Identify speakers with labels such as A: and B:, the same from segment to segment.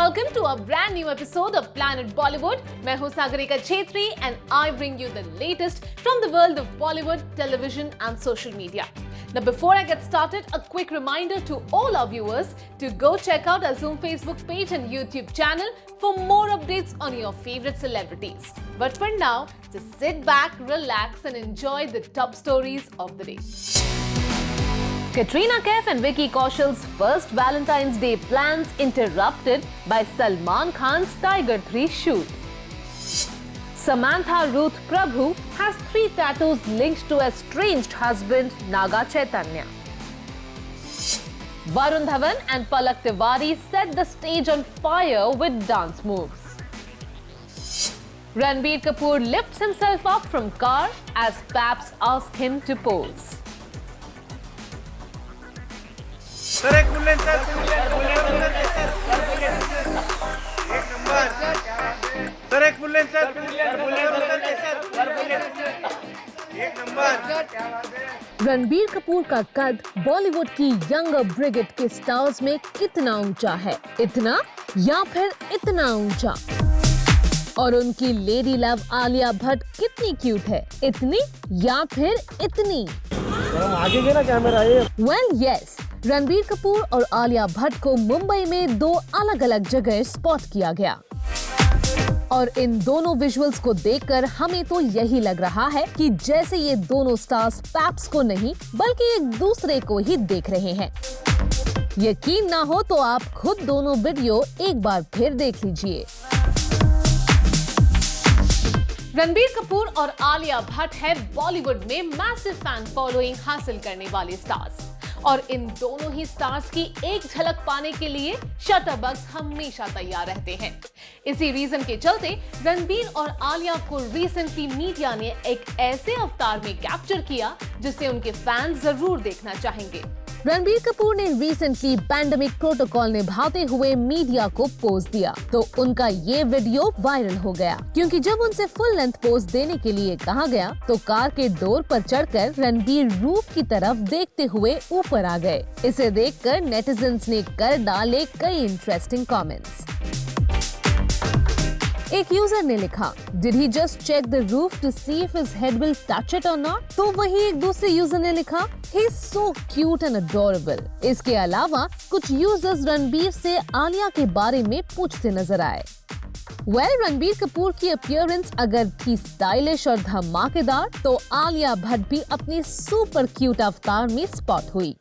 A: Welcome to a brand new episode of Planet Bollywood. मैं हूँ Sagarika Chhetri and I bring you the latest from the world of Bollywood, television and social media. Now before I get started, a quick reminder to all our viewers to go check out our Zoom Facebook page and YouTube channel for more updates on your favorite celebrities. But for now, just sit back, relax and enjoy the top stories of the day. Katrina Kaif and Vicky Kaushal's first Valentine's Day plans interrupted by Salman Khan's Tiger 3 shoot. Samantha Ruth Prabhu has 3 tattoos linked to estranged husband Naga Chaitanya. Varun Dhawan and Palak Tiwari set the stage on fire with dance moves. Ranbir Kapoor lifts himself up from car as Paps ask him to pose.
B: Sir एक bullet sir एक number sir एक bullet sir एक number.
A: Ranbir Kapoor का कद बॉलीवुड की younger brigade के stars में कितना ऊंचा है? इतना या फिर इतना ऊंचा? और उनकी लेडी लव आलिया भट्ट कितनी क्यूट है? इतनी या फिर इतनी?
B: आगे के ना कैमरा ये।
A: वेल यस, रणबीर कपूर और आलिया भट्ट को मुंबई में 2 अलग अलग जगह स्पॉट किया गया और इन दोनों विजुअल्स को देखकर हमें तो यही लग रहा है कि जैसे ये दोनों स्टार्स पैप्स को नहीं बल्कि एक दूसरे को ही देख रहे हैं। यकीन ना हो तो आप खुद दोनों वीडियो एक बार फिर देख लीजिए। रणबीर कपूर और आलिया भट्ट है बॉलीवुड में मैसिव फैन फॉलोइंग हासिल करने वाले स्टार्स और इन दोनों ही स्टार्स की एक झलक पाने के लिए शटरबग्स हमेशा तैयार रहते हैं। इसी रीजन के चलते रणबीर और आलिया को रिसेंटली मीडिया ने एक ऐसे अवतार में कैप्चर किया जिसे उनके फैंस जरूर देखना चाहेंगे। रणबीर कपूर ने रिसेंटली पैंडेमिक प्रोटोकॉल निभाते हुए मीडिया को पोज दिया तो उनका ये वीडियो वायरल हो गया क्योंकि जब उनसे फुल लेंथ पोज देने के लिए कहा गया तो कार के डोर पर चढ़कर रणबीर रूफ की तरफ देखते हुए ऊपर आ गए। इसे देखकर नेटिजन्स ने कर डाले कई इंटरेस्टिंग कमेंट्स। एक यूजर ने लिखा, Did he just check the roof to see if his head will touch it or not? तो वही एक दूसरे यूजर ने लिखा, He's so cute and adorable. इसके अलावा कुछ यूजर्स रणबीर से आलिया के बारे में पूछते नजर आए। रणबीर कपूर की अपीयरेंस अगर थी स्टाइलिश और धमाकेदार तो आलिया भट्ट भी अपनी सुपर क्यूट अवतार में स्पॉट हुई।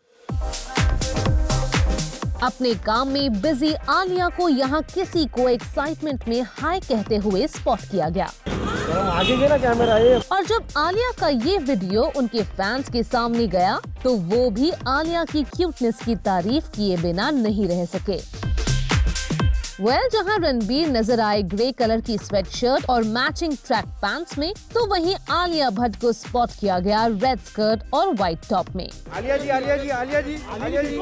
A: अपने काम में बिजी आलिया को यहाँ किसी को एक्साइटमेंट में हाय कहते हुए स्पॉट किया गया।
B: आगे के ना कैमरा ये।
A: और जब आलिया का ये वीडियो उनके फैंस के सामने गया तो वो भी आलिया की क्यूटनेस की तारीफ किए बिना नहीं रह सके। जहाँ रणबीर नजर आए ग्रे कलर की स्वेट शर्ट और मैचिंग ट्रैक पैंट्स में तो वहीं आलिया भट्ट को स्पॉट किया गया रेड स्कर्ट और व्हाइट टॉप में।
B: आलिया जी आलिया जी आलिया जी आलिया जी।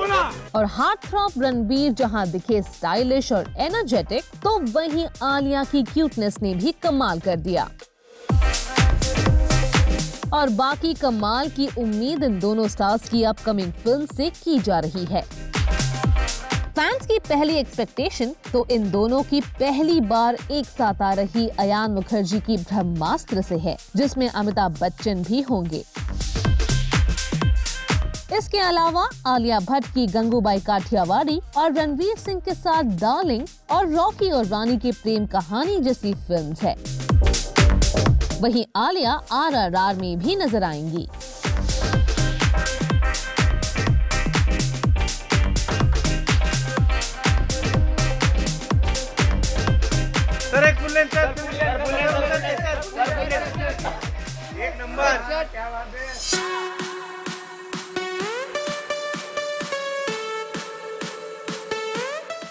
A: और हार्ट थ्रॉप रणबीर जहाँ दिखे स्टाइलिश और एनर्जेटिक तो वहीं आलिया की क्यूटनेस ने भी कमाल कर दिया। और बाकी कमाल की उम्मीद इन दोनों स्टार्स की अपकमिंग फिल्म से की जा रही है। फैंस की पहली एक्सपेक्टेशन तो इन दोनों की पहली बार एक साथ आ रही अयान मुखर्जी की ब्रह्मास्त्र से है जिसमें अमिताभ बच्चन भी होंगे। इसके अलावा आलिया भट्ट की गंगूबाई काठियावाड़ी और रणवीर सिंह के साथ डार्लिंग और रॉकी और रानी की प्रेम कहानी जैसी फिल्म्स है। वहीं आलिया RRR में भी नजर आएंगी।
B: सर एक बुलेट सर एक नंबर क्या बात है।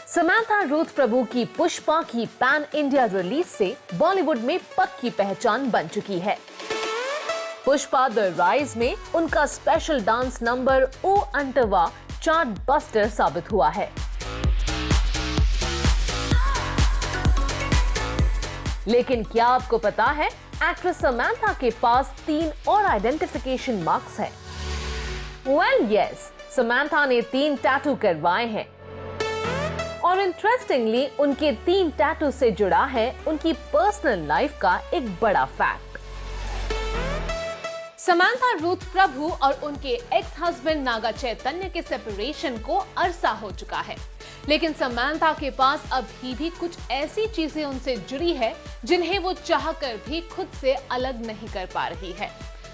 A: समांथा रूथ प्रभु की पुष्पा की पैन इंडिया रिलीज से बॉलीवुड में पक्की पहचान बन चुकी है। पुष्पा द राइज में उनका special dance number Oo अंटवा chart buster साबित हुआ है। लेकिन क्या आपको पता है एक्ट्रेस समांथा के पास 3 और आइडेंटिफिकेशन मार्क्स है। वेल यस, समांथा ने 3 टैटू करवाए हैं और इंटरेस्टिंगली उनके 3 टैटू से जुड़ा है उनकी पर्सनल लाइफ का एक बड़ा फैक्ट। समांथा रूथ प्रभु और उनके एक्स हस्बैंड नागा चैतन्य के सेपरेशन को अरसा हो चुका है, लेकिन समांथा के पास अभी भी कुछ ऐसी चीजें उनसे जुड़ी है जिन्हें वो चाहकर भी खुद से अलग नहीं कर पा रही है।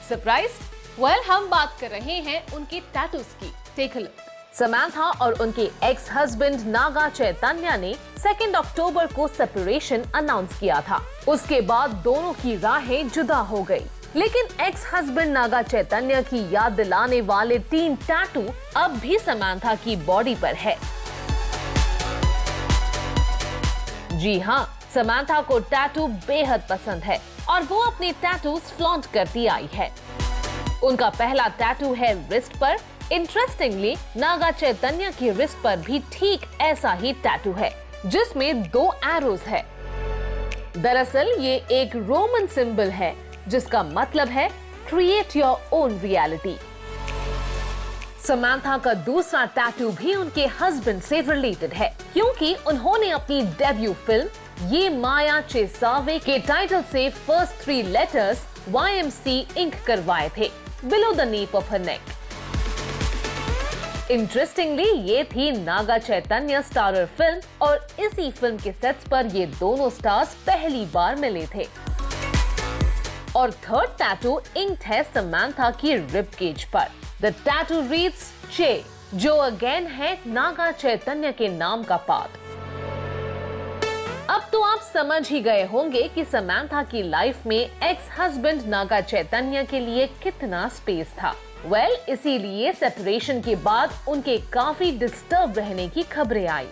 A: सरप्राइज? वेल, हम बात कर रहे हैं उनके टैटूज की। Take a look. समांथा और उनके एक्स हस्बैंड नागा चैतन्य ने 2 अक्टूबर को सेपरेशन अनाउंस किया था। उसके बाद दोनों की राहें जुदा हो गई, लेकिन एक्स हस्बैंड नागा चैतन्य की याद दिलाने वाले 3 टैटू अब भी समांथा की बॉडी पर है। जी हाँ, समांथा को टैटू बेहद पसंद है और वो अपने टैटूज फ्लॉन्ट करती आई है। उनका पहला टैटू है रिस्ट पर। इंटरेस्टिंगली नागा चैतन्य की रिस्ट पर भी ठीक ऐसा ही टैटू है, जिसमें 2 एरोज है। दरअसल ये एक रोमन सिंबल है जिसका मतलब है create your own reality. Samantha का दूसरा टैटू भी उनके हस्बैंड से रिलेटेड है, क्योंकि उन्होंने अपनी डेब्यू फिल्म ये माया चेसावे के टाइटल से फर्स्ट 3 लेटर्स YMC इंक करवाए थे below the nap of her neck. Interestingly ये थी नागा चैतन्य स्टारर फिल्म और इसी फिल्म के सेट्स पर ये दोनों स्टार्स पहली बार मिले थे। और थर्ड टैटू इंक्ड है समांथा की रिब केज पर। द टैटू रीड्स चे, जो अगेन है नागा चैतन्य के नाम का पार्ट। अब तो आप समझ ही गए होंगे कि समांथा की लाइफ में एक्स हस्बैंड नागा चैतन्य के लिए कितना स्पेस था। वेल, इसीलिए सेपरेशन के बाद उनके काफी डिस्टर्ब रहने की खबरें आई।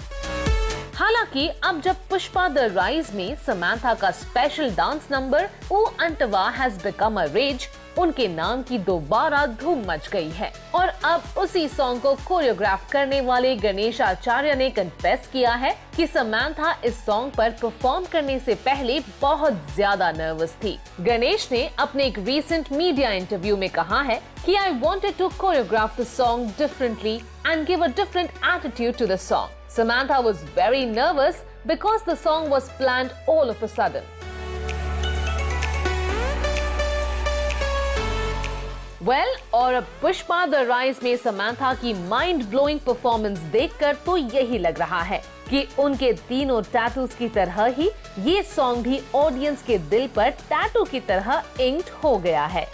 A: हालांकि अब जब पुष्पा द राइज में समांथा का special dance number Oo Antava has become a rage, उनके नाम की दोबारा धूम मच गई है। और अब उसी सॉन्ग को कोरियोग्राफ करने वाले गणेश आचार्य ने कन्फेस किया है कि समांथा इस सॉन्ग पर परफॉर्म करने से पहले बहुत ज्यादा नर्वस थी। गणेश ने अपने एक रीसेंट मीडिया इंटरव्यू में कहा है कि I wanted to choreograph the song differently and give a different attitude to the song. Samantha was very nervous because the song was planned all of a sudden. Well, और अब Pushpa the rise में Samantha की mind blowing performance देखकर तो यही लग रहा है कि उनके तीनों टैटूज की तरह ही ये सॉन्ग भी ऑडियंस के दिल पर टैटू की तरह इंक्ड हो गया है।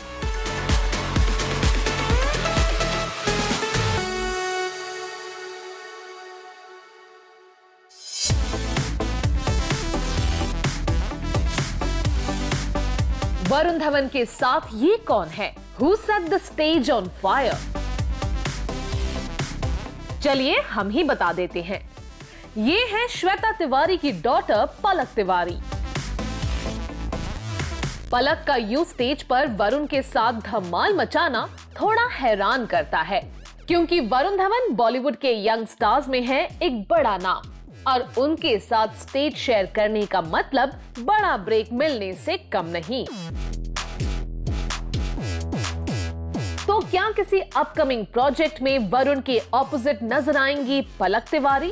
A: वरुण धवन के साथ ये कौन है? Who set the stage on fire? चलिए हम ही बता देते हैं। ये है श्वेता तिवारी की डॉटर पलक तिवारी। पलक का यू स्टेज पर वरुण के साथ धमाल मचाना थोड़ा हैरान करता है, क्योंकि वरुण धवन बॉलीवुड के यंग स्टार्स में है एक बड़ा नाम और उनके साथ स्टेज शेयर करने का मतलब बड़ा ब्रेक मिलने से कम नहीं। तो क्या किसी अपकमिंग प्रोजेक्ट में वरुण के ऑपोजिट नजर आएंगी पलक तिवारी?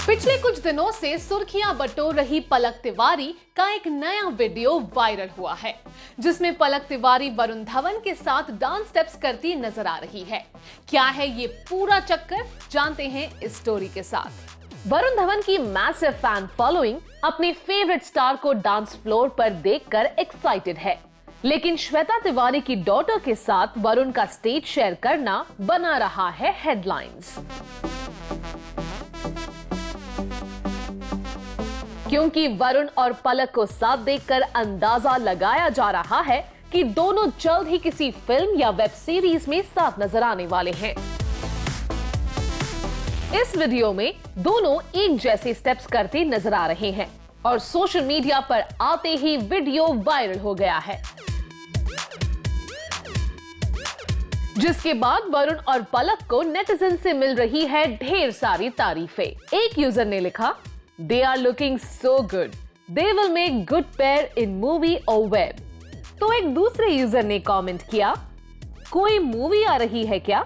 A: पिछले कुछ दिनों से सुर्खियां बटोर रही पलक तिवारी का एक नया वीडियो वायरल हुआ है, जिसमें पलक तिवारी वरुण धवन के साथ डांस स्टेप्स करती नजर आ रही है। क्या है ये पूरा चक्कर, जानते हैं इस स्टोरी के साथ। वरुण धवन की मैसिव फैन फॉलोइंग अपने फेवरेट स्टार को डांस फ्लोर पर देखकर एक्साइटेड है, लेकिन श्वेता तिवारी की डॉटर के साथ वरुण का स्टेज शेयर करना बना रहा है हेडलाइंस। क्योंकि वरुण और पलक को साथ देखकर अंदाजा लगाया जा रहा है कि दोनों जल्द ही किसी फिल्म या वेब सीरीज में साथ नजर आने वाले हैं। इस वीडियो में दोनों एक जैसे स्टेप्स करते नजर आ रहे हैं और सोशल मीडिया पर आते ही वीडियो वायरल हो गया है, जिसके बाद वरुण और पलक को नेटिजन से मिल रही है ढेर सारी तारीफें। एक यूजर ने लिखा, "They are looking so good. They will make good pair in movie or web." तो एक दूसरे यूजर ने कमेंट किया, "कोई मूवी आ रही है क्या?"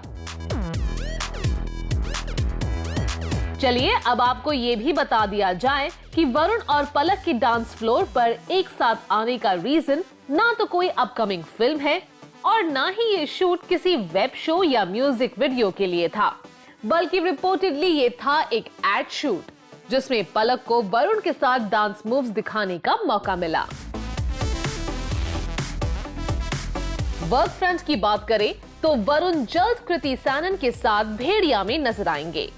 A: चलिए अब आपको ये भी बता दिया जाए कि वरुण और पलक की डांस फ्लोर पर एक साथ आने का रीजन ना तो कोई अपकमिंग फिल्म है और ना ही ये शूट किसी वेब शो या म्यूजिक वीडियो के लिए था, बल्कि रिपोर्टेडली ये था एक एड शूट जिसमें पलक को वरुण के साथ डांस मूव्स दिखाने का मौका मिला। वर्क फ्रंट की बात करें तो वरुण जल्द कृति सैनन के साथ भेड़िया में नजर आएंगे।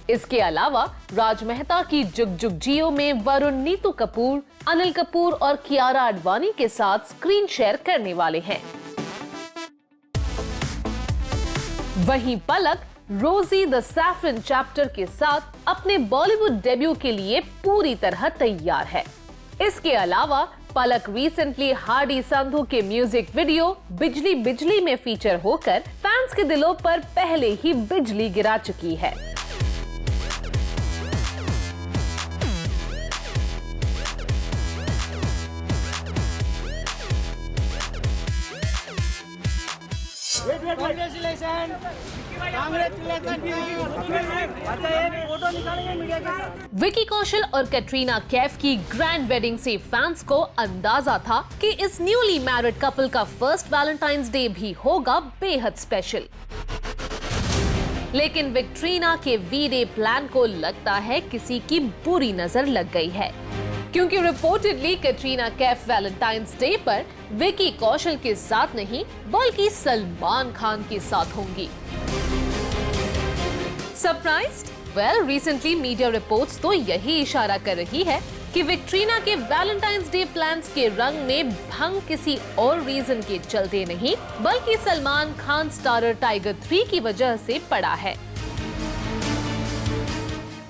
A: इसके अलावा राज मेहता की जुग जुग जियो में वरुण नीतू कपूर, अनिल कपूर और कियारा आडवाणी के साथ स्क्रीन शेयर करने वाले हैं। वहीं पलक रोजी द सैफरन चैप्टर के साथ अपने बॉलीवुड डेब्यू के लिए पूरी तरह तैयार है। इसके अलावा पलक रिसेंटली हार्डी संधू के म्यूजिक वीडियो बिजली बिजली में फीचर होकर फैंस के दिलों पर पहले ही बिजली गिरा चुकी है। विकी कौशल और कैटरीना कैफ की ग्रैंड वेडिंग से फैंस को अंदाजा था कि इस न्यूली मैरिड कपल का फर्स्ट वैलेंटाइंस डे भी होगा बेहद स्पेशल। लेकिन विक्ट्रीना के वी डे प्लान को लगता है किसी की बुरी नजर लग गई है, क्योंकि reportedly Katrina Kaif Valentine's day पर विकी कौशल के साथ नहीं बल्कि सलमान खान के साथ होंगी। Surprised? Well, recently media reports तो यही इशारा कर रही है कि विक्ट्रीना के वैलेंटाइंस डे प्लान्स के रंग में भंग किसी और रीजन के चलते नहीं बल्कि सलमान खान स्टारर टाइगर 3 की वजह से पड़ा है।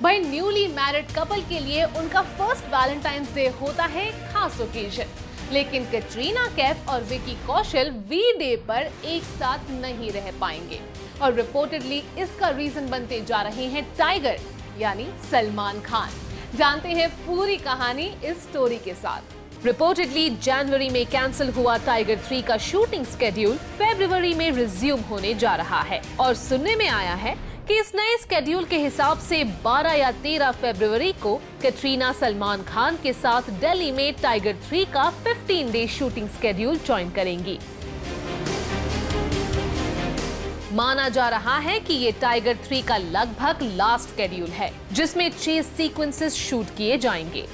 A: भाई, न्यूली मैरिड कपल के लिए उनका फर्स्ट वैलेंटाइंस डे होता है खास ओकेजन, लेकिन कैटरीना कैफ और विकी कौशल वी डे पर एक साथ नहीं रह पाएंगे और रिपोर्टेडली इसका रीजन बनते जा रहे हैं टाइगर यानी सलमान खान। जानते हैं पूरी कहानी इस स्टोरी के साथ। रिपोर्टेडली जनवरी में कैंसिल हुआ टाइगर 3 का शूटिंग स्केड्यूल फरवरी में रिज्यूम होने जा रहा है और सुनने में आया है कि इस नए स्केड्यूल के हिसाब से 12 या 13 फरवरी को कैटरीना सलमान खान के साथ दिल्ली में टाइगर 3 का 15 डे शूटिंग स्केड्यूल ज्वाइन करेंगी। माना जा रहा है कि ये टाइगर 3 का लगभग लास्ट स्केड्यूल है जिसमें 6 सीक्वेंसेस शूट किए जाएंगे।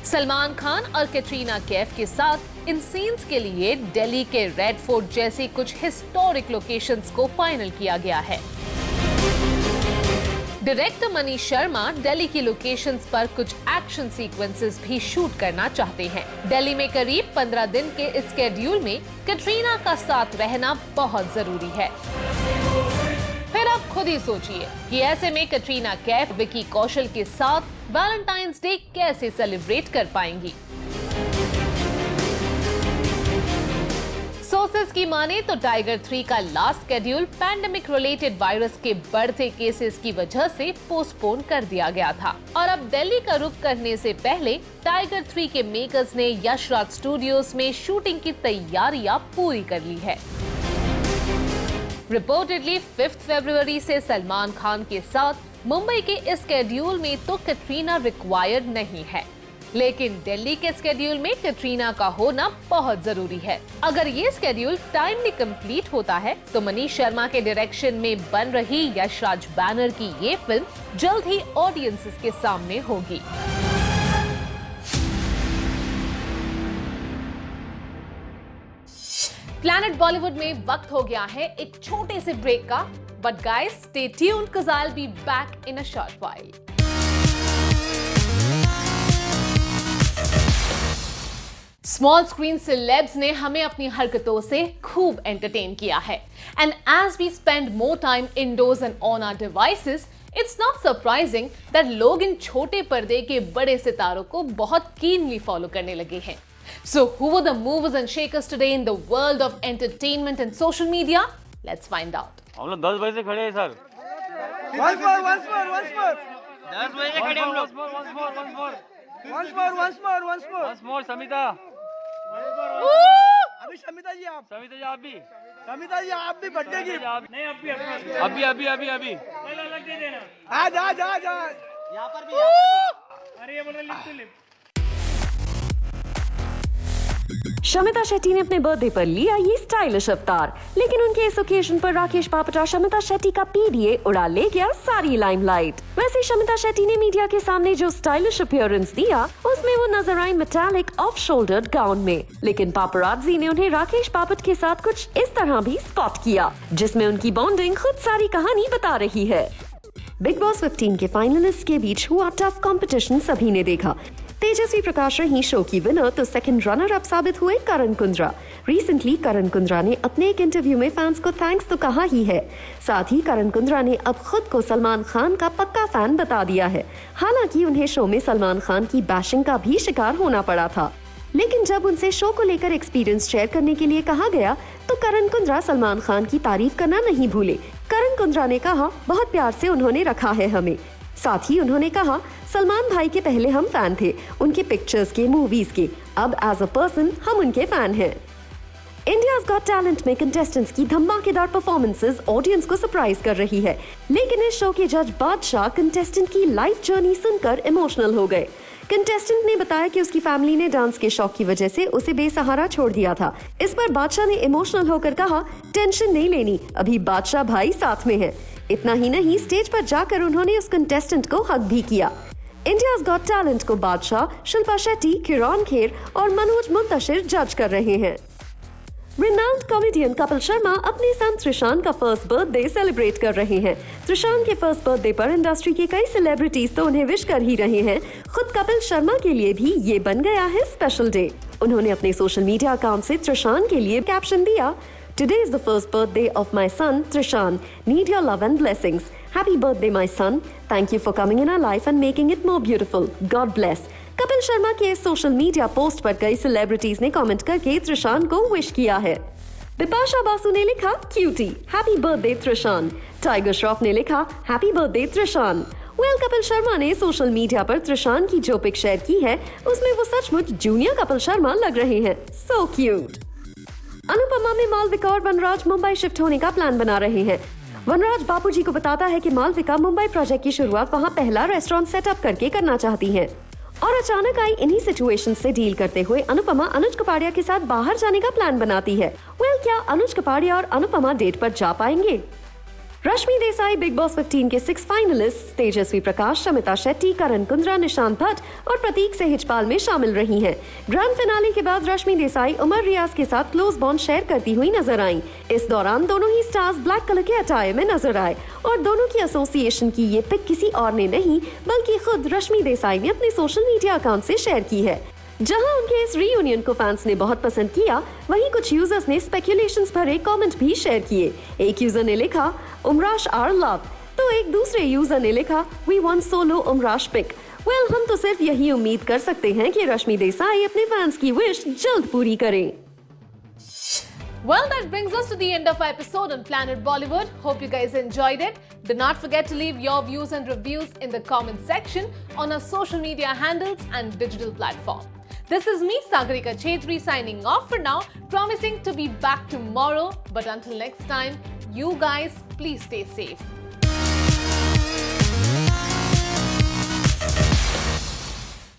A: सलमान खान और कैटरीना कैफ के साथ इन सीन्स के लिए दिल्ली के रेड फोर्ट जैसी कुछ हिस्टोरिक लोकेशंस को फाइनल किया गया है। डायरेक्टर मनीष शर्मा दिल्ली की लोकेशंस पर कुछ एक्शन सीक्वेंसेस भी शूट करना चाहते हैं। दिल्ली में करीब 15 दिन के इस स्केड्यूल में कैटरीना का साथ रहना बहुत जरूरी है। फिर आप खुद ही सोचिए कि ऐसे में कैटरीना कैफ विकी कौशल के साथ वैलेंटाइंस डे कैसे सेलिब्रेट कर पाएंगी। सोर्सेज की माने तो टाइगर 3 का last schedule pandemic related virus के बढ़ते केसेस की वजह से पोस्टपोन कर दिया गया था और अब दिल्ली का रुख करने से पहले टाइगर 3 के मेकर्स ने यशराज स्टूडियोज में शूटिंग की तैयारियां पूरी कर ली है। रिपोर्टेडली 5 फरवरी से सलमान खान के साथ मुंबई के इस स्केड्यूल में तो कैटरीना रिक्वायर्ड नहीं है, लेकिन दिल्ली के स्केड्यूल में कैटरीना का होना बहुत जरूरी है। अगर ये स्केड्यूल टाइमली कंप्लीट होता है तो मनीष शर्मा के डायरेक्शन में बन रही यशराज बैनर की ये फिल्म जल्द ही ऑडियंसेस के सामने होगी। प्लैनेट बॉलीवुड में वक्त हो गया है एक छोटे से ब्रेक का, but guys stay tuned cause I'll be back in a short while. Small screen celebs ने हमें अपनी हरकतों से खूब एंटरटेन किया है and as we spend more time indoors and on our devices, it's not surprising that लोग इन छोटे पर्दे के बड़े सितारों को बहुत कीनली फॉलो करने लगे हैं। So who were the movers and shakers today in the world of entertainment and social media? Let's find out.
C: हम लोग 10 बजे से खड़े हैं सर।
B: Once more.
C: 10 बजे से खड़े हम लोग। Once more, Samita.
B: अभी समिता जी आप
C: भी।
B: समिता जी आप भी बर्थडे की
C: नहीं अभी।
B: आज अरे ये बोल रहे lip to lip.
D: Shamita Shetty ने अपने बर्थडे पर लिया ये स्टाइलिश अवतार, लेकिन उनके इस ओकेजन पर राकेश बापटा शमिता शेट्टी का पीडीए उड़ा ले गया सारी लाइमलाइट। वैसे शमिता शेट्टी ने मीडिया के सामने जो स्टाइलिश अपीयरेंस दिया, उसमें वो नजर आई मेटालिक ऑफ शोल्डर्ड गाउन में, लेकिन पापरात्जी ने उन्हें राकेश बापट के साथ कुछ इस तरह भी स्पॉट किया, जिसमें उनकी बॉन्डिंग खुद सारी कहानी बता रही है। बिग बॉस 15 के फाइनलिस्ट के बीच हुआ टफ कंपटीशन सभी ने देखा। तेजस्वी प्रकाश रही शो की विनर, तो सेकंड रनर अप साबित हुए करण कुंद्रा। रिसेंटली करण कुंद्रा ने अपने एक इंटरव्यू में फैंस को थैंक्स तो कहा ही है, साथ ही करण कुंद्रा ने अब खुद को सलमान खान का पक्का फैन बता दिया है। हालांकि उन्हें शो में सलमान खान की बैशिंग का भी शिकार होना पड़ा था, लेकिन जब उनसे शो को लेकर एक्सपीरियंस शेयर करने के लिए कहा गया, तो करण कुंद्रा सलमान खान की तारीफ करना नहीं भूले। करण कुंद्रा ने कहा, बहुत प्यार से उन्होंने रखा है हमें। साथ ही उन्होंने कहा, सलमान भाई के पहले हम फैन थे, उनके पिक्चर्स के, मूवीज के, अब एज अ पर्सन हम उनके फैन हैं। इंडियाज़ गॉट टैलेंट में कंटेस्टेंट्स की धमाकेदार परफॉर्मेंसेस ऑडियंस को सरप्राइज कर रही है, लेकिन इस शो के जज बादशाह कंटेस्टेंट की लाइफ जर्नी सुनकर इमोशनल हो गए। कंटेस्टेंट ने बताया कि उसकी फैमिली ने डांस के शौक की वजह से उसे बेसहारा छोड़ दिया था। इस पर बादशाह ने इमोशनल होकर कहा, टेंशन नहीं लेनी, अभी बादशाह भाई साथ में है। इतना ही नहीं, स्टेज पर जाकर उन्होंने उस कंटेस्टेंट को हग भी किया। इंडियाज़ गॉट टैलेंट को बादशाह, शिल्पा शेट्टी, किरण खेर और मनोज मुंतशिर जज कर रहे हैं। रिनाउंड कॉमेडियन कपिल शर्मा अपने सन त्रिशान का फर्स्ट बर्थडे सेलिब्रेट कर रहे हैं। त्रिशान के फर्स्ट बर्थडे पर इंडस्ट्री के कई सेलिब्रिटीज तो उन्हें विश कर ही रहे हैं, खुद कपिल शर्मा के लिए भी ये बन गया है स्पेशल डे। उन्होंने अपने सोशल मीडिया अकाउंट से त्रिशान के लिए कैप्शन दिया, Today is the first birthday of my son Trishan. Need your love and blessings. Happy birthday my son. Thank you for coming in our life and making it more beautiful. God bless. Kapil Sharma के इस social media post पर कई celebrities ने comment करके त्रिशान को wish किया है। बिपाशा बासु ने लिखा, cutie, happy birthday Trishaan. Tiger Shroff ने लिखा, हैप्पी बर्थडे त्रिशान। कपिल शर्मा ने सोशल मीडिया पर त्रिशान की जो पिक शेयर की है, उसमें वो सचमुच जूनियर कपिल शर्मा लग रहे हैं। So cute. अनुपमा में मालविका और वनराज मुंबई शिफ्ट होने का प्लान बना रहे हैं। वनराज बापूजी को बताता है कि मालविका मुंबई प्रोजेक्ट की शुरुआत वहां पहला रेस्टोरेंट सेटअप करके करना चाहती हैं। और अचानक आई इन्हीं सिचुएशन से डील करते हुए अनुपमा अनुज कपाड़िया के साथ बाहर जाने का प्लान बनाती है। क्या अनुज कपाड़िया और अनुपमा डेट पर जा पाएंगे? रश्मि देसाई बिग बॉस 15 के 6 फाइनलिस्ट तेजस्वी प्रकाश, शमिता शेट्टी, करण कुंद्रा, निशांत भट्ट और प्रतीक सेहजपाल में शामिल रही हैं। ग्रैंड फिनाले के बाद रश्मि देसाई उमर रियाज के साथ क्लोज बॉन्ड शेयर करती हुई नजर आईं। इस दौरान दोनों ही स्टार्स ब्लैक कलर के अटायर में नजर आए और दोनों की एसोसिएशन की ये पिक किसी और ने नहीं बल्कि खुद रश्मि देसाई ने अपने सोशल मीडिया अकाउंट से शेयर की है। जहां उनके इस रीयूनियन को फैंस ने बहुत पसंद किया, वहीं कुछ यूजर्स ने स्पेकुलेशंस भरे कमेंट भी शेयर किए। एक यूजर ने लिखा, उमराश आर लव, तो एक दूसरे यूजर ने लिखा, वी वांट सोलो उमराश पिक। हम तो सिर्फ यही उम्मीद कर सकते हैं कि रश्मि देसाई अपने फैंस की विश जल्द पूरी करें।
A: Well, that brings us to the end of our episode on Planet Bollywood. Hope you guys enjoyed it. Do not forget to leave your views and reviews in the comment section on our social media handles and digital platform. This is me, Sagarika Chetri, signing off for now, promising to be back tomorrow. But until next time, you guys, please stay safe.